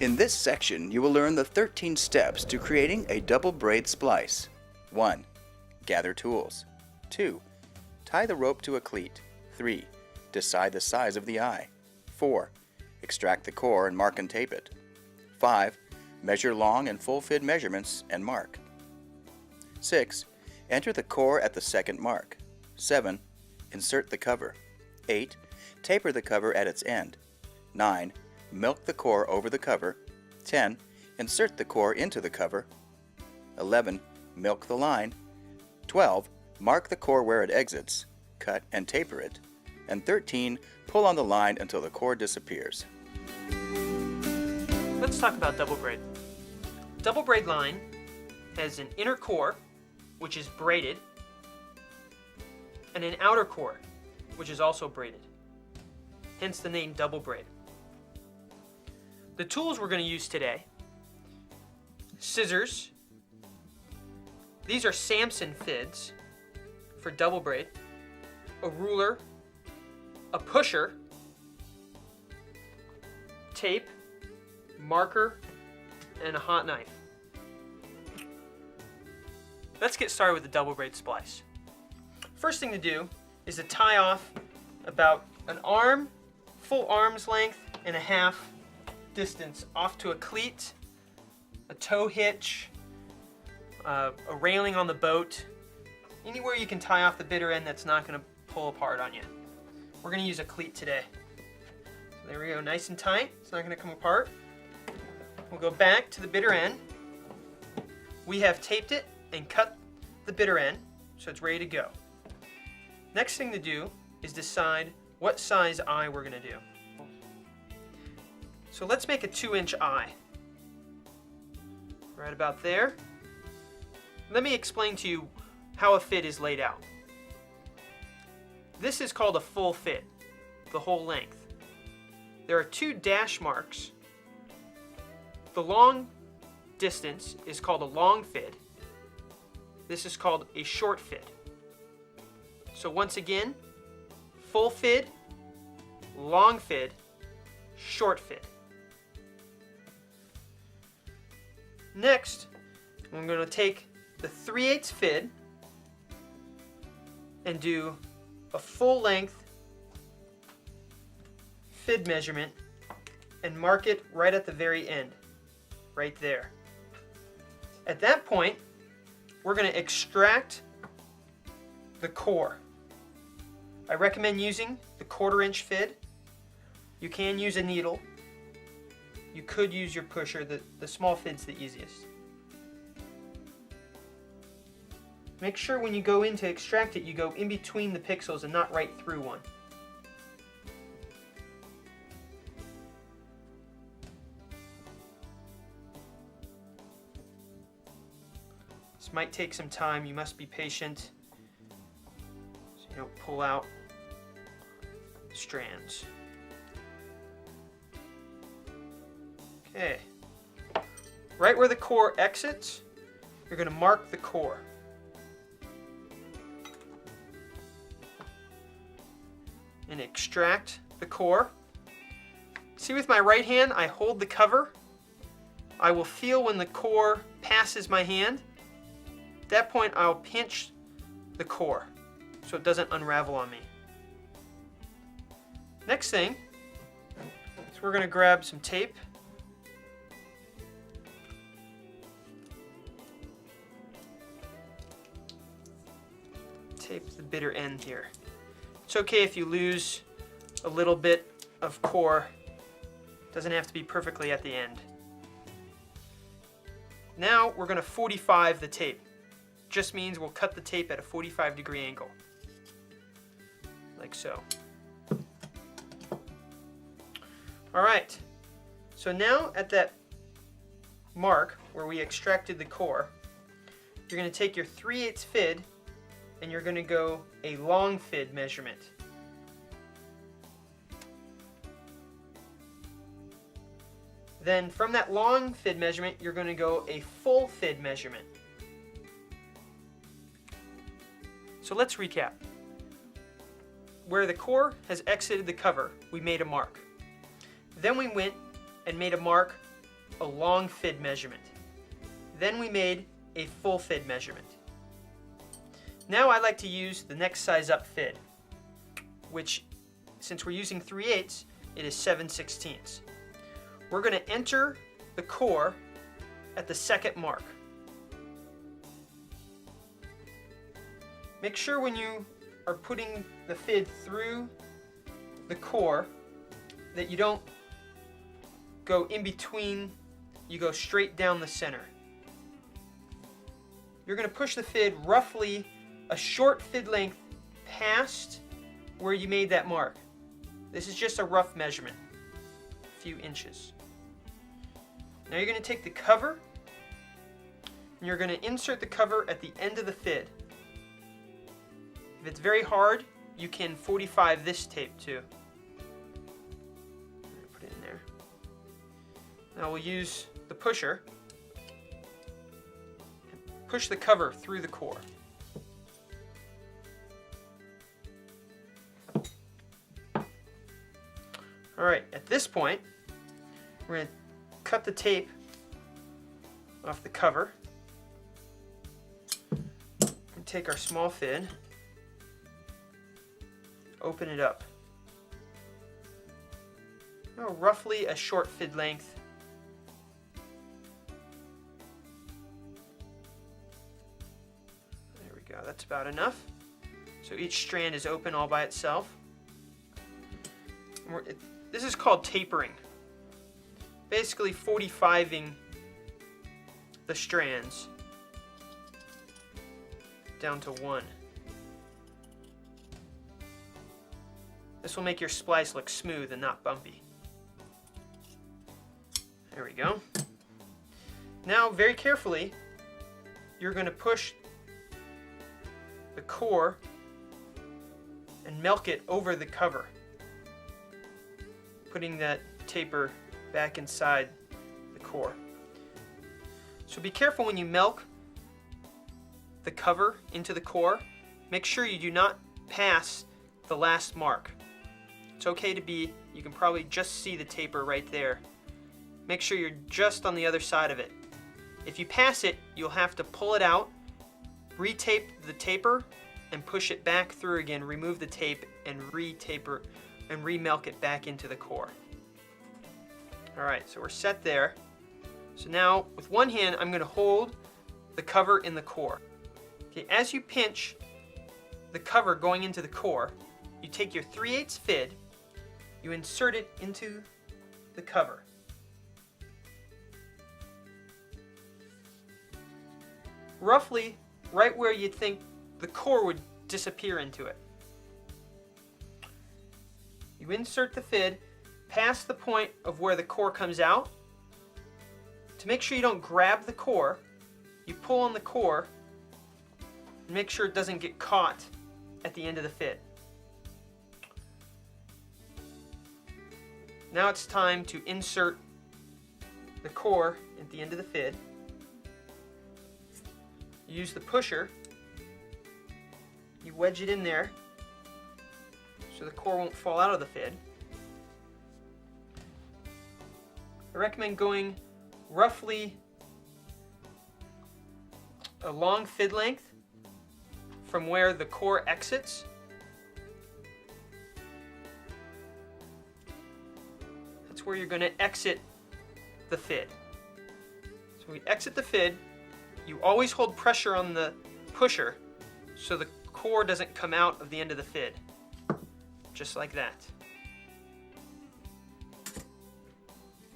In this section, you will learn the 13 steps to creating a double braid splice. 1. Gather tools. 2. Tie the rope to a cleat. 3. Decide the size of the eye. 4. Extract the core and mark and tape it. 5. Measure long and full fid measurements and mark. 6. Enter the core at the second mark. 7. Insert the cover. 8. Taper the cover at its end. 9. Milk the core over the cover. 10. Insert the core into the cover. 11. Milk the line. 12. Mark the core where it exits. Cut and taper it. And 13. Pull on the line until the core disappears. Let's talk about double braid. Double braid line has an inner core, which is braided, and an outer core, which is also braided. Hence the name double braid. The tools we're going to use today: scissors. These are Samson fids for double braid. A ruler, a pusher, tape, marker, and a hot knife. Let's get started with the double braid splice. First thing to do is to tie off about an arm, full arm's length and a half distance off to a cleat, a tow hitch, a railing on the boat, anywhere you can tie off the bitter end that's not going to pull apart on you. We're going to use a cleat today. So there we go, nice and tight, it's not going to come apart. We'll go back to the bitter end. We have taped it and cut the bitter end so it's ready to go. Next thing to do is decide what size eye we're going to do. So let's make a 2-inch eye. Right about there. Let me explain to you how a fid is laid out. This is called a full fid, the whole length. There are 2 dash marks. The long distance is called a long fid. This is called a short fid. So once again, full fid, long fid, short fid. Next, I'm going to take the 3/8 fid and do a full length fid measurement and mark it right at the very end, right there. At that point, we're going to extract the core. I recommend using the 1/4-inch fid. You can use a needle. You could use your pusher. The small fid's the easiest. Make sure when you go in to extract it, you go in between the pixels and not right through one. This might take some time. You must be patient so you don't pull out strands. Okay. Right where the core exits, you're going to mark the core. And extract the core. See, with my right hand, I hold the cover. I will feel when the core passes my hand. At that point, I'll pinch the core so it doesn't unravel on me. Next thing is we're going to grab some tape. Tape the bitter end here. It's okay if you lose a little bit of core. It doesn't have to be perfectly at the end. Now we're going to 45 the tape. Just means we'll cut the tape at a 45-degree angle. Like so. Alright, so now at that mark where we extracted the core, you're going to take your 3/8 fid and you're going to go a long fid measurement. Then from that long fid measurement, you're going to go a full fid measurement. So let's recap. Where the core has exited the cover, we made a mark. Then we went and made a mark a long fid measurement. Then we made a full fid measurement. Now I like to use the next size up fid, which, since we're using 3/8, it is 7/16. We're going to enter the core at the second mark. Make sure when you are putting the fid through the core that you don't go in between, you go straight down the center. You're going to push the fid roughly a short fid length past where you made that mark. This is just a rough measurement, a few inches. Now you're going to take the cover and you're going to insert the cover at the end of the fid. If it's very hard, you can 45 this tape too. Put it in there. Now we'll use the pusher and push the cover through the core. Alright, at this point, we're going to cut the tape off the cover and take our small fid, open it up. Now, roughly a short fid length. There we go, that's about enough. So each strand is open all by itself. This is called tapering. Basically 45ing the strands down to 1. This will make your splice look smooth and not bumpy. There we go. Now, very carefully, you're going to push the core and milk it over the cover, putting that taper back inside the core. So be careful when you milk the cover into the core. Make sure you do not pass the last mark. It's okay to be, you can probably just see the taper right there. Make sure you're just on the other side of it. If you pass it, you'll have to pull it out, re-tape the taper, and push it back through again, remove the tape, and re-taper and re-milk it back into the core. Alright, so we're set there. So now, with one hand, I'm going to hold the cover in the core. Okay, as you pinch the cover going into the core, you take your 3/8 fid, you insert it into the cover. Roughly right where you'd think the core would disappear into it. You insert the fid past the point of where the core comes out. To make sure you don't grab the core, you pull on the core and make sure it doesn't get caught at the end of the fid. Now it's time to insert the core at the end of the fid. Use the pusher. You wedge it in there so the core won't fall out of the fid. I recommend going roughly a long fid length from where the core exits. That's where you're going to exit the fid. So we exit the fid. You always hold pressure on the pusher so the core doesn't come out of the end of the fid. Just like that.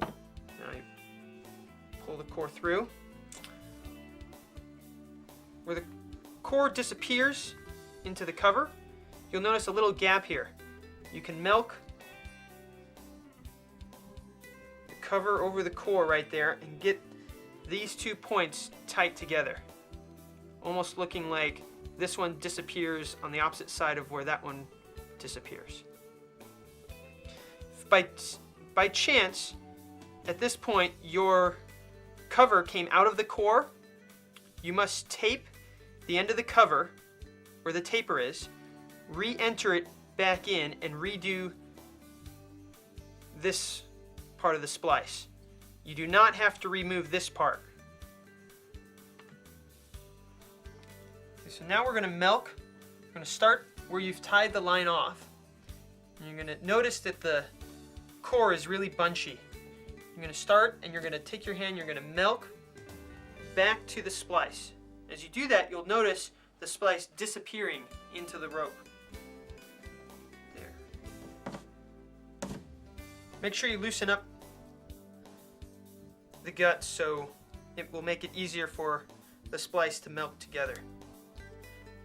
Now you pull the core through. Where the core disappears into the cover, you'll notice a little gap here. You can milk the cover over the core right there and get these 2 points tight together, almost looking like this one disappears on the opposite side of where that one disappears. If by chance, at this point, your cover came out of the core, you must tape the end of the cover, where the taper is, re-enter it back in, and redo this part of the splice. You do not have to remove this part. Okay, so now we're going to milk. We're going to start where you've tied the line off. And you're going to notice that the core is really bunchy. You're going to start and you're going to take your hand, you're going to milk back to the splice. As you do that, you'll notice the splice disappearing into the rope. There. Make sure you loosen up the guts so it will make it easier for the splice to melt together.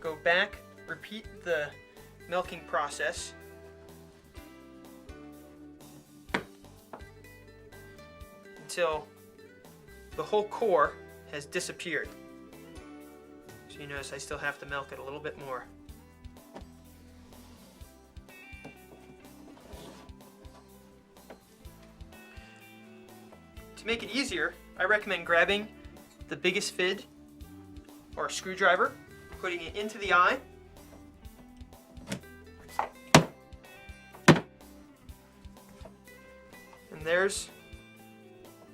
Go back, repeat the milking process. Until the whole core has disappeared. So you notice I still have to milk it a little bit more. To make it easier, I recommend grabbing the biggest fid or a screwdriver, putting it into the eye, and there's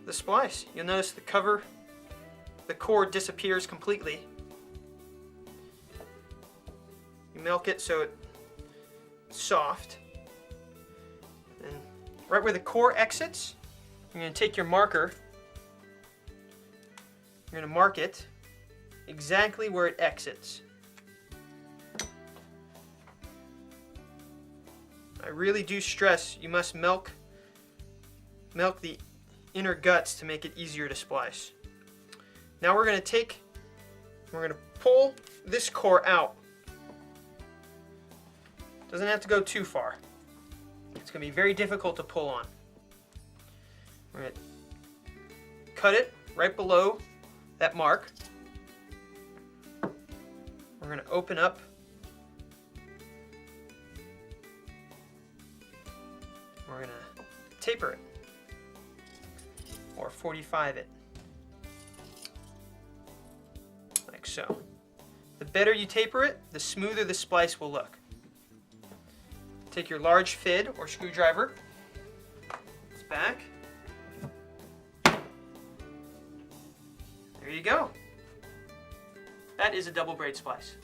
the splice. You'll notice the core disappears completely. You milk it so it's soft. And right where the core exits, you're going to take your marker. You're going to mark it exactly where it exits. I really do stress you must milk the inner guts to make it easier to splice. Now we're going to pull this core out. Doesn't have to go too far. It's going to be very difficult to pull on. We're going to cut it right below that mark. We're going to open up we're going to taper it or 45 it like so. The better you taper it, the smoother the splice will look. Take your large fid or screwdriver, it's back. There you go. That is a double braid splice.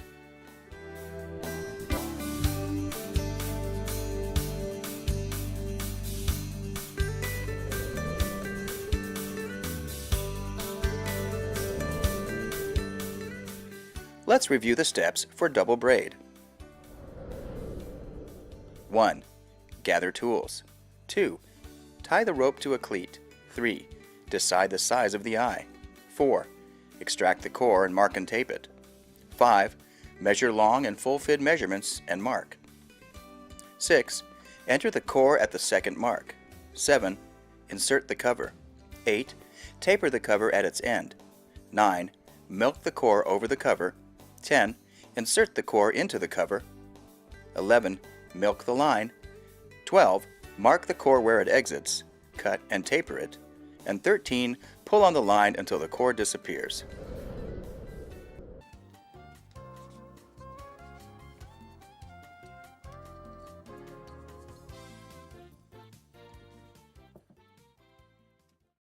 Let's review the steps for double braid. 1. Gather tools. 2. Tie the rope to a cleat. 3. Decide the size of the eye. 4. Extract the core and mark and tape it. 5. Measure long and full fid measurements and mark. 6. Enter the core at the second mark. 7. Insert the cover. 8. Taper the cover at its end. 9. Milk the core over the cover. 10. Insert the core into the cover. 11. Milk the line. 12. Mark the core where it exits. Cut and taper it. And 13. Pull on the line until the core disappears.